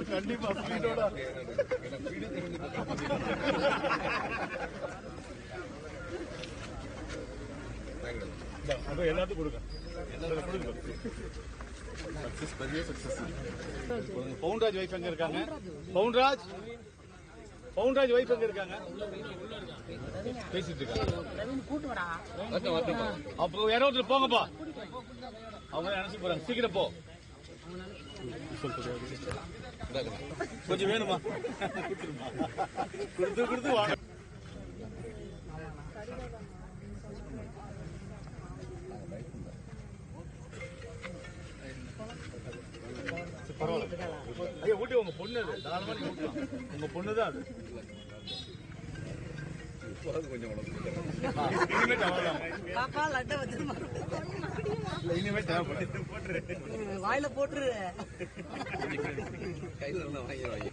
கண்டிப்பா ஸ்பீடோட எல்லாத்துக்கும் கொடுங்க. பவுன்ராஜ் வைஃப் எங்க இருக்காங்க? பவுன்ராஜ் வைஃப் எங்க இருக்காங்க? பேசிட்டு இருக்காங்க. அப்போ யாரோ ஒருத்தர் போங்கப்பா. அவங்க நினைச்சு போறாங்க. சீக்கிரம் போ. கொஞ்சம் வேணுமா? கொடுத்து வாங்க. பரவாயில்ல ஊட்டி. உங்க பொண்ணு அது தாராளமா ஊட்டலாம். உங்க பொண்ணுதான் அது. இனிமே தேவைப்படும். வாயில போட்டுரு. கையில வாங்கி